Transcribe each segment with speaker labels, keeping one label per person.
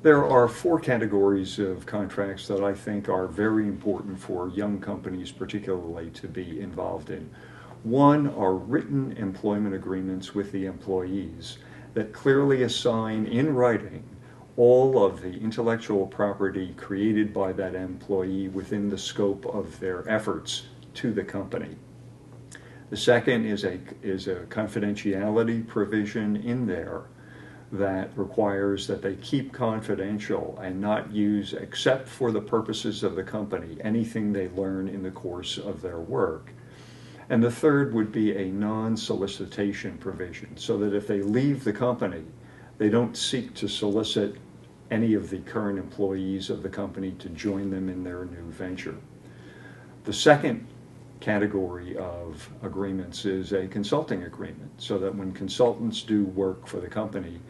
Speaker 1: There are four categories of contracts that I think are very important for young companies particularly to be involved in. One are written employment agreements with the employees that clearly assign in writing all of the intellectual property created by that employee within the scope of their efforts to the company. The second is a confidentiality provision in there that requires that they keep confidential and not use, except for the purposes of the company, anything they learn in the course of their work. And the third would be a non-solicitation provision, so that if they leave the company, they don't seek to solicit any of the current employees of the company to join them in their new venture. The second category of agreements is a consulting agreement, so that when consultants do work for the company,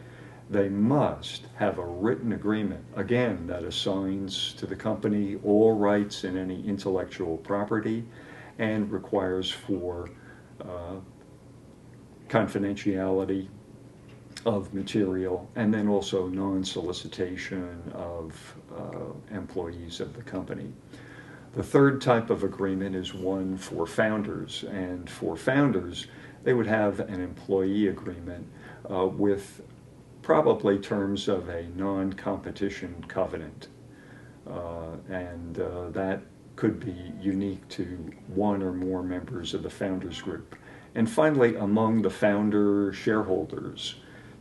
Speaker 1: they must have a written agreement, again, that assigns to the company all rights in any intellectual property and requires for confidentiality of material, and then also non-solicitation of employees of the company. The third type of agreement is one for founders, and for founders, they would have an employee agreement with probably terms of a non-competition covenant, and that could be unique to one or more members of the founders group. And finally, among the founder shareholders,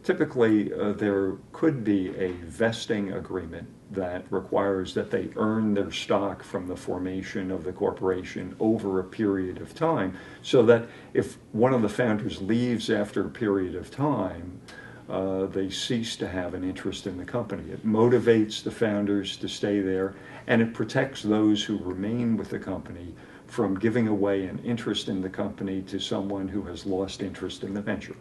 Speaker 1: typically there could be a vesting agreement that requires that they earn their stock from the formation of the corporation over a period of time, so that if one of the founders leaves after a period of time, they cease to have an interest in the company. It motivates the founders to stay there, and it protects those who remain with the company from giving away an interest in the company to someone who has lost interest in the venture.